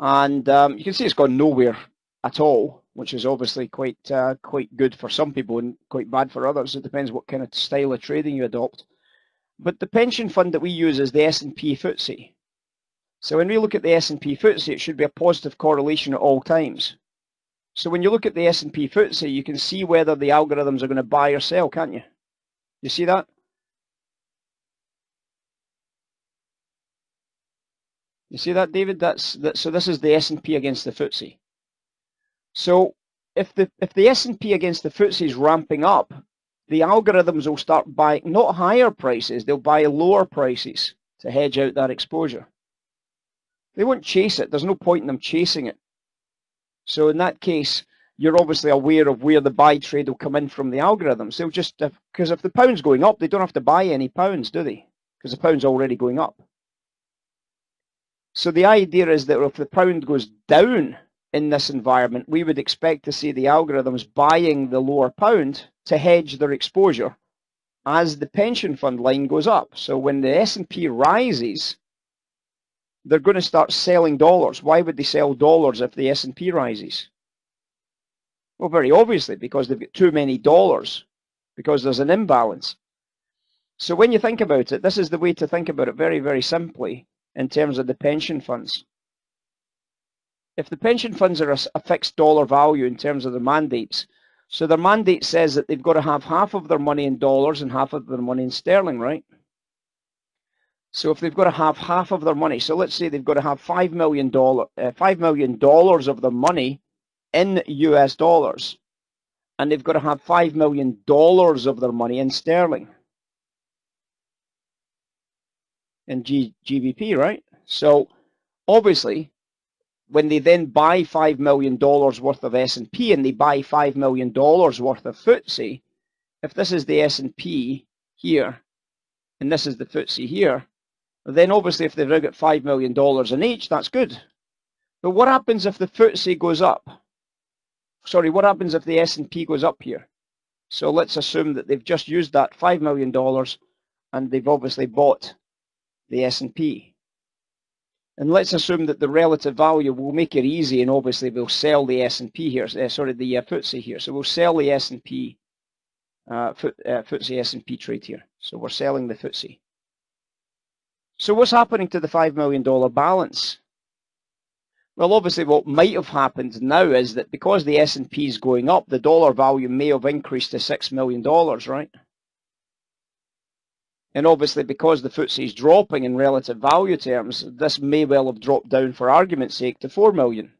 And you can see it's gone nowhere at all, which is obviously quite good for some people and quite bad for others. It depends what kind of style of trading you adopt. But the pension fund that we use is the S&P FTSE. So when we look at the S&P FTSE, it should be a positive correlation at all times. So when you look at the S&P FTSE, you can see whether the algorithms are going to buy or sell, can't you? You see that? You see that, David? So this is the S&P against the FTSE. So if the S&P against the FTSE is ramping up, the algorithms will start buying not higher prices, they'll buy lower prices to hedge out that exposure. They won't chase it. There's no point in them chasing it. So in that case, you're obviously aware of where the buy trade will come in from the algorithms. They'll just, because if the pound's going up, they don't have to buy any pounds, do they? Because the pound's already going up. So the idea is that if the pound goes down in this environment, we would expect to see the algorithms buying the lower pound to hedge their exposure as the pension fund line goes up. So when the S&P rises, they're going to start selling dollars. Why would they sell dollars if the S&P rises? Well, very obviously, because they've got too many dollars, because there's an imbalance. So when you think about it, this is the way to think about it very, very simply in terms of the pension funds. If the pension funds are a fixed dollar value in terms of their mandates, so their mandate says that they've got to have half of their money in dollars and half of their money in sterling, right? So if they've got to have half of their money, so let's say they've got to have $5 million of their money in US dollars, and they've got to have $5 million of their money in sterling, in GBP, right? So obviously, when they then buy $5 million worth of S&P and they buy $5 million worth of FTSE, if this is the S&P here and this is the FTSE here, then obviously if they've got $5 million in each, that's good. But what happens if the FTSE goes up? Sorry, what happens if the S&P goes up here? So let's assume that they've just used that $5 million and they've obviously bought the S&P. And let's assume that the relative value will make it easy, and obviously we'll sell the S&P here, the FTSE here. So we'll sell the S&P, FTSE S&P trade here. So we're selling the FTSE. So what's happening to the $5 million balance? Well, obviously what might have happened now is that because the S&P is going up, the dollar value may have increased to $6 million, right? And obviously, because the FTSE is dropping in relative value terms, this may well have dropped down, for argument's sake, to 4 million.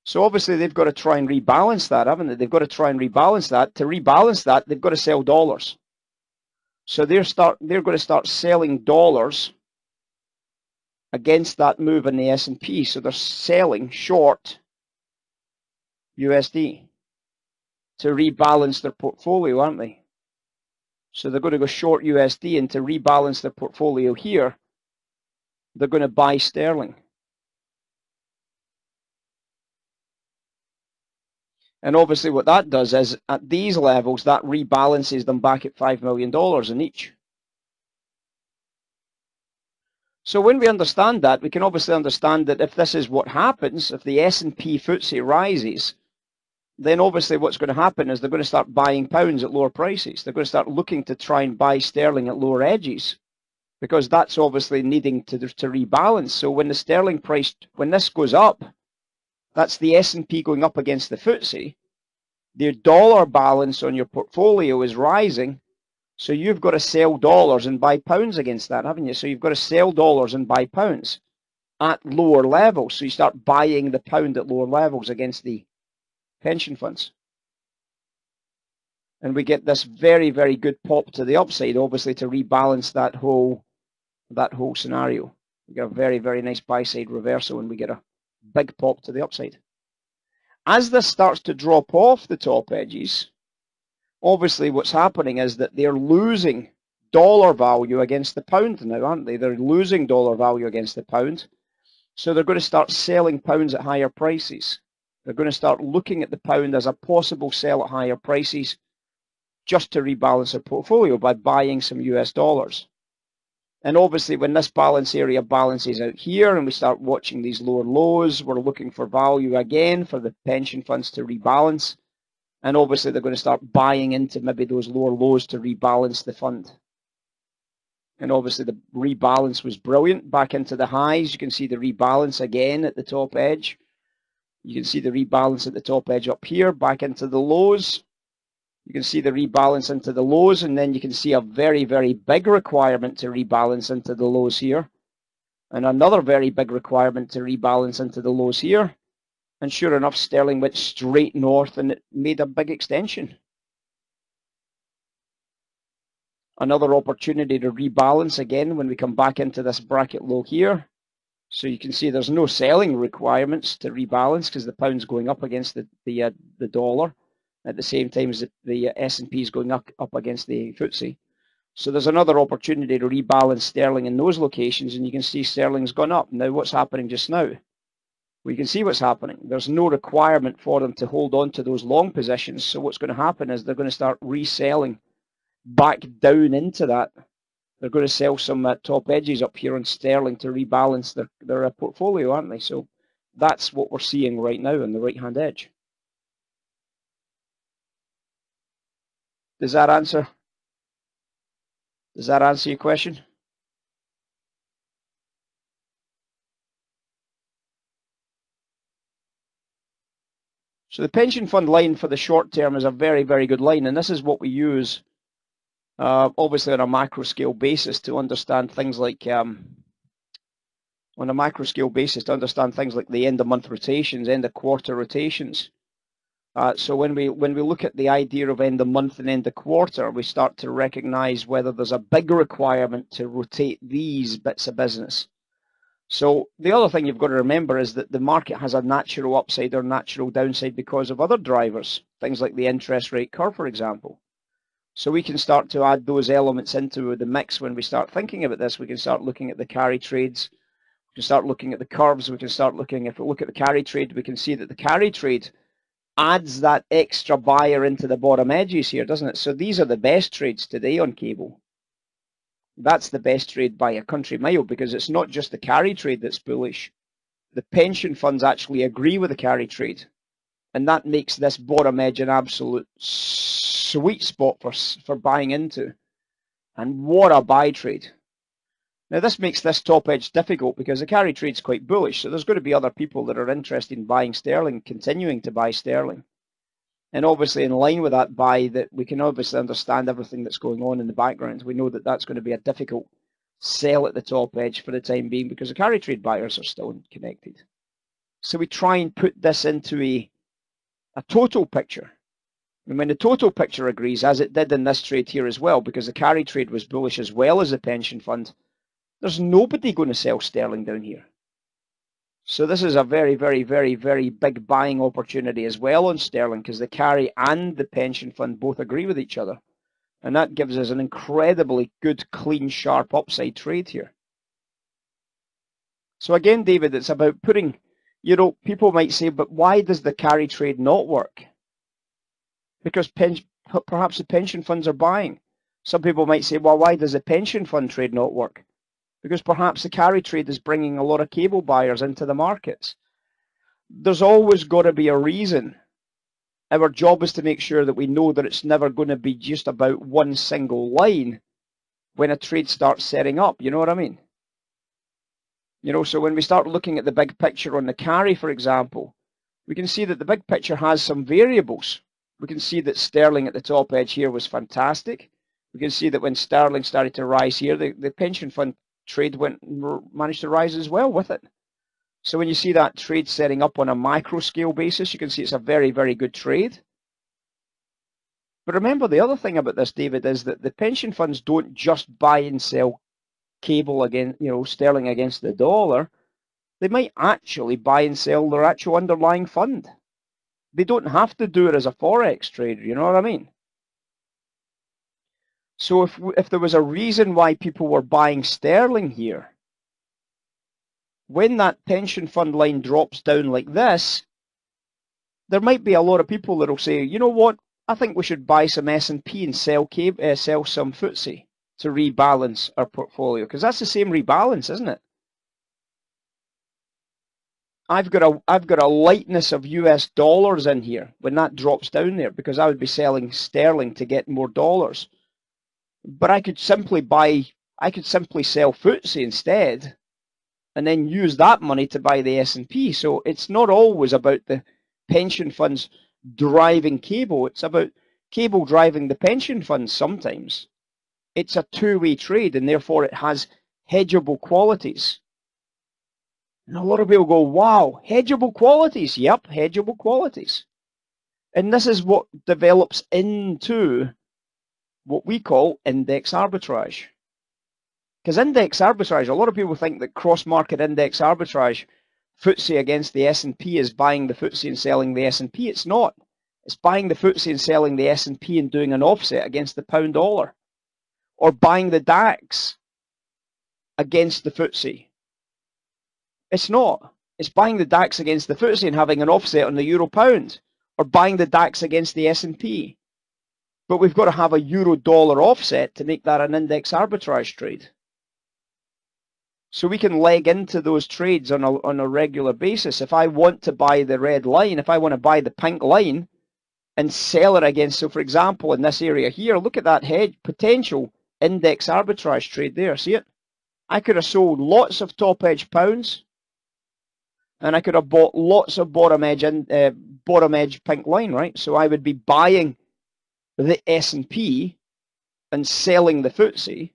So obviously, they've got to try and rebalance that, haven't they? They've got to try and rebalance that. To rebalance that, they've got to sell dollars. So they're going to start selling dollars against that move in the S&P. So they're selling short USD to rebalance their portfolio, aren't they? So they're going to go short USD, and to rebalance their portfolio here, they're going to buy sterling. And obviously what that does is, at these levels, that rebalances them back at $5 million in each. So when we understand that, we can obviously understand that if this is what happens, if the S&P FTSE rises, then obviously what's going to happen is they're going to start buying pounds at lower prices. They're going to start looking to try and buy sterling at lower edges, because that's obviously needing to rebalance. So when the sterling price, when this goes up, that's the S&P going up against the FTSE. The dollar balance on your portfolio is rising, so you've got to sell dollars and buy pounds against that, haven't you? So you've got to sell dollars and buy pounds at lower levels. So you start buying the pound at lower levels against the pension funds. And we get this very, very good pop to the upside, obviously, to rebalance that whole scenario. We get a very, very nice buy side reversal, and we get a big pop to the upside. As this starts to drop off the top edges, obviously what's happening is that they're losing dollar value against the pound now, aren't they? They're losing dollar value against the pound. So they're going to start selling pounds at higher prices. They're going to start looking at the pound as a possible sell at higher prices just to rebalance their portfolio by buying some US dollars. And obviously when this balance area balances out here and we start watching these lower lows, we're looking for value again for the pension funds to rebalance. And obviously they're going to start buying into maybe those lower lows to rebalance the fund. And obviously the rebalance was brilliant back into the highs. You can see the rebalance again at the top edge. You can see the rebalance at the top edge up here, back into the lows. You can see the rebalance into the lows, and then you can see a very, very big requirement to rebalance into the lows here. And another very big requirement to rebalance into the lows here. And sure enough, sterling went straight north and it made a big extension. Another opportunity to rebalance again when we come back into this bracket low here. So you can see there's no selling requirements to rebalance because the pound's going up against the dollar at the same time as the S&P is going up against the FTSE. So there's another opportunity to rebalance sterling in those locations, and you can see sterling's gone up. Now what's happening just now? We can see what's happening. There's no requirement for them to hold on to those long positions. So what's going to happen is they're going to start reselling back down into that. They're going to sell some top edges up here on sterling to rebalance their portfolio, aren't they? So that's what we're seeing right now on the right-hand edge. Does that answer your question? So the pension fund line for the short term is a very, very good line, and this is what we use obviously on a macro scale basis to understand things like the end of month rotations, end of quarter rotations. So when we look at the idea of end of month and end of quarter, we start to recognize whether there's a big requirement to rotate these bits of business. So the other thing you've got to remember is that the market has a natural upside or natural downside because of other drivers, things like the interest rate curve, for example. So we can start to add those elements into the mix when we start thinking about this. We can start looking at the carry trades. We can start looking at the curves. We can start looking, if we look at the carry trade, we can see that the carry trade adds that extra buyer into the bottom edges here, doesn't it? So these are the best trades today on cable. That's the best trade by a country mile because it's not just the carry trade that's bullish. The pension funds actually agree with the carry trade. And that makes this bottom edge an absolute sweet spot for buying into. And what a buy trade. Now this makes this top edge difficult because the carry trade's quite bullish. So there's going to be other people that are interested in buying sterling, continuing to buy sterling. And obviously in line with that buy, that we can obviously understand everything that's going on in the background. We know that that's going to be a difficult sell at the top edge for the time being because the carry trade buyers are still connected. So we try and put this into a total picture. And when the total picture agrees, as it did in this trade here as well, because the carry trade was bullish as well as the pension fund, there's nobody going to sell sterling down here. So this is a very, very, very, very big buying opportunity as well on sterling because the carry and the pension fund both agree with each other. And that gives us an incredibly good, clean, sharp upside trade here. So again, David, it's about putting, people might say, but why does the carry trade not work? Because perhaps the pension funds are buying. Some people might say, well, why does the pension fund trade not work? Because perhaps the carry trade is bringing a lot of cable buyers into the markets. There's always got to be a reason. Our job is to make sure that we know that it's never going to be just about one single line when a trade starts setting up. You know what I mean? So when we start looking at the big picture on the carry, for example, we can see that the big picture has some variables. We can see that sterling at the top edge here was fantastic. We can see that when sterling started to rise here, the pension fund trade managed to rise as well with it. So when you see that trade setting up on a micro scale basis, you can see it's a very, very good trade. But remember, the other thing about this, David, is that the pension funds don't just buy and sell cable against, sterling against the dollar. They might actually buy and sell their actual underlying fund. They don't have to do it as a forex trader. You know what I mean? So if there was a reason why people were buying sterling here, when that pension fund line drops down like this, there might be a lot of people that will say, you know what, I think we should buy some S&P and sell some FTSE to rebalance our portfolio, because that's the same rebalance, isn't it? I've got a lightness of US dollars in here when that drops down there, because I would be selling sterling to get more dollars. But I could simply sell FTSE instead, and then use that money to buy the S&P. So it's not always about the pension funds driving cable. It's about cable driving the pension funds sometimes. It's a two-way trade, and therefore it has hedgeable qualities. And a lot of people go, wow, hedgeable qualities. Yep, hedgeable qualities. And this is what develops into what we call index arbitrage. Because index arbitrage, a lot of people think that cross-market index arbitrage, FTSE against the S&P, is buying the FTSE and selling the S&P. It's not. It's buying the FTSE and selling the S&P and doing an offset against the pound dollar. Or buying the DAX against the FTSE. It's not. It's buying the DAX against the FTSE and having an offset on the euro pound. Or buying the DAX against the S&P. But we've got to have a euro dollar offset to make that an index arbitrage trade. So we can leg into those trades on a regular basis. If I want to buy the red line, if I want to buy the pink line and sell it against, so for example, in this area here, look at that hedge potential index arbitrage trade there. See it? I could have sold lots of top edge pounds, and I could have bought lots of bottom edge pink line, right? So I would be buying the S&P and selling the FTSE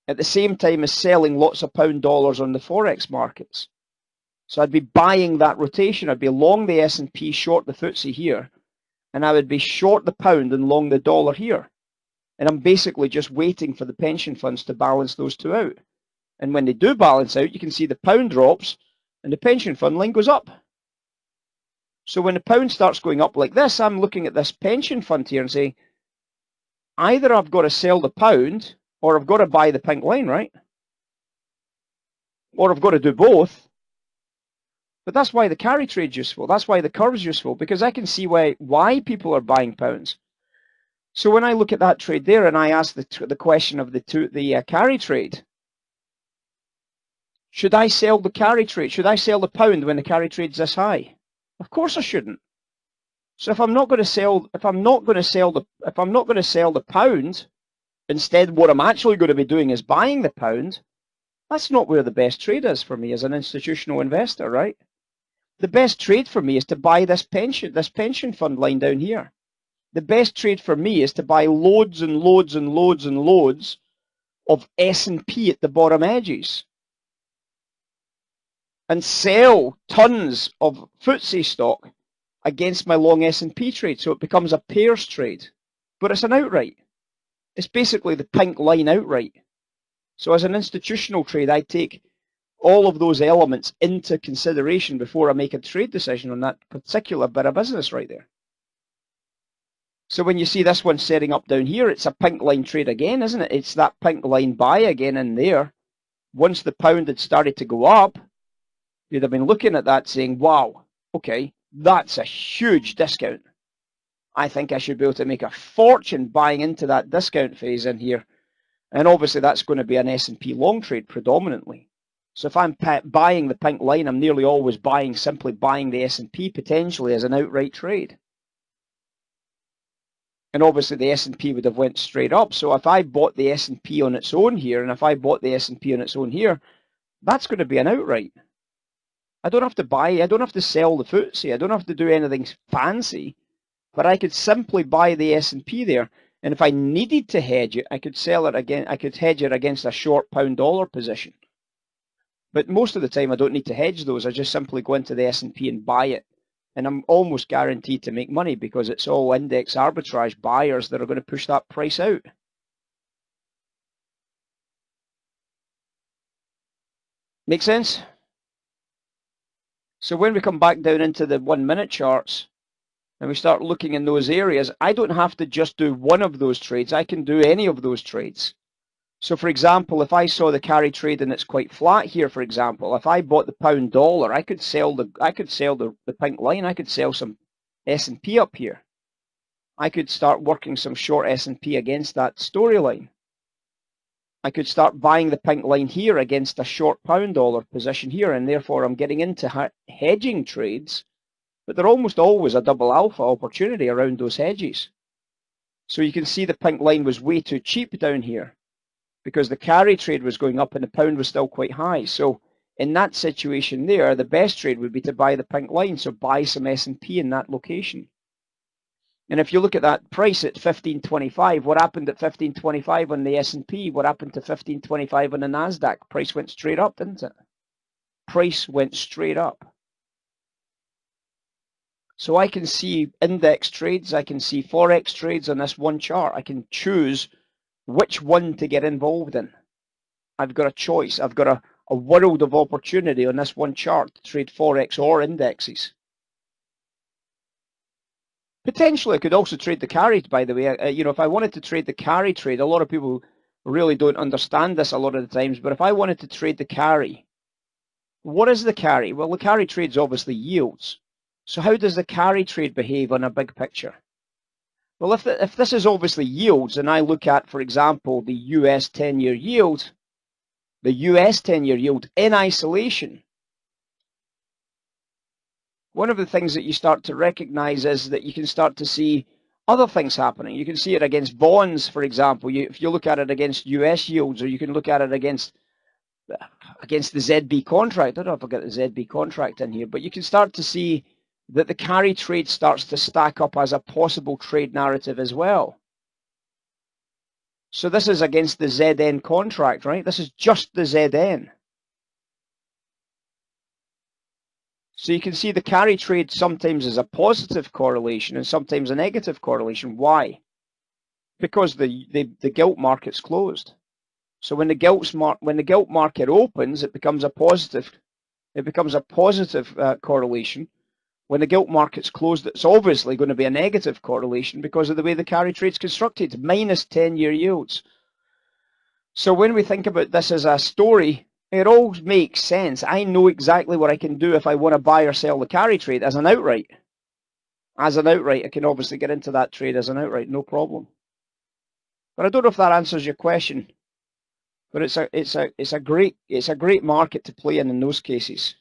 at the same time as selling lots of pound dollars on the forex markets. So I'd be buying that rotation. I'd be long the S&P, short the FTSE here, and I would be short the pound and long the dollar here. And I'm basically just waiting for the pension funds to balance those two out. And when they do balance out, you can see the pound drops and the pension fund line goes up. So when the pound starts going up like this, I'm looking at this pension fund here and saying, either I've got to sell the pound or I've got to buy the pink line, right? Or I've got to do both. But that's why the carry trade's useful. That's why the curve's useful, because I can see why people are buying pounds. So when I look at that trade there and I ask the question of the carry trade, should I sell the carry trade? Should I sell the pound when the carry trade's this high? Of course I shouldn't. So if I'm not going to sell the pound, instead what I'm actually going to be doing is buying the pound, that's not where the best trade is for me as an institutional investor, right? The best trade for me is to buy this pension fund line down here. The best trade for me is to buy loads and loads and loads and loads of S&P at the bottom edges and sell tons of FTSE stock against my long S&P trade, so it becomes a pairs trade. But it's an outright. It's basically the pink line outright. So as an institutional trade, I take all of those elements into consideration before I make a trade decision on that particular bit of business right there. So when you see this one setting up down here, it's a pink line trade again, isn't it? It's that pink line buy again in there. Once the pound had started to go up, you'd have been looking at that saying, wow, okay, that's a huge discount. I think I should be able to make a fortune buying into that discount phase in here. And obviously that's going to be an S&P long trade predominantly. So if I'm buying the pink line, I'm nearly always simply buying the S&P potentially as an outright trade. And obviously the S&P would have went straight up. So if I bought the S&P on its own here, and if I bought the S&P on its own here, that's going to be an outright. I don't have to sell the FTSE. I don't have to do anything fancy, but I could simply buy the S&P there. And if I needed to hedge it, I could sell it again. I could hedge it against a short pound dollar position. But most of the time I don't need to hedge those. I just simply go into the S&P and buy it. And I'm almost guaranteed to make money because it's all index arbitrage buyers that are going to push that price out. Make sense? So when we come back down into the 1 minute charts and we start looking in those areas, I don't have to just do one of those trades. I can do any of those trades. So for example, if I saw the carry trade and it's quite flat here, for example, if I bought the pound dollar, I could sell the pink line, I could sell some S&P up here. I could start working some short S&P against that storyline. I could start buying the pink line here against a short pound dollar position here, and therefore I'm getting into hedging trades, but they're almost always a double alpha opportunity around those hedges. So you can see the pink line was way too cheap down here because the carry trade was going up and the pound was still quite high. So in that situation there, the best trade would be to buy the pink line, so buy some S&P in that location. And if you look at that price at 1525, what happened at 1525 on the S&P? What happened to 1525 on the NASDAQ? Price went straight up, didn't it? Price went straight up. So I can see index trades, I can see Forex trades on this one chart. I can choose which one to get involved in. I've got a choice. I've got a world of opportunity on this one chart to trade Forex or indexes. Potentially, I could also trade the carry, by the way. You know, if I wanted to trade the carry trade, a lot of people really don't understand this a lot of the times, but if I wanted to trade the carry, what is the carry? Well, the carry trade is obviously yields. So how does the carry trade behave on a big picture? Well, if this is obviously yields, and I look at, for example, the US 10-year yield, the US 10-year yield in isolation, one of the things that you start to recognize is that you can start to see other things happening. You can see it against bonds, for example. If you look at it against US yields, or you can look at it against the ZB contract. I don't know if I've got the ZB contract in here, but you can start to see that the carry trade starts to stack up as a possible trade narrative as well. So this is against the ZN contract, right? This is just the ZN. So you can see the carry trade sometimes is a positive correlation and sometimes a negative correlation. Why? Because the gilt market's closed. So when the gilt market opens, it becomes a positive. It becomes a positive correlation. When the gilt market's closed, it's obviously going to be a negative correlation because of the way the carry trade's constructed, minus 10-year yields. So when we think about this as a story, it all makes sense. I know exactly what I can do if I want to buy or sell the carry trade as an outright. As an outright, I can obviously get into that trade as an outright, no problem. But I don't know if that answers your question. But it's a great market to play in those cases.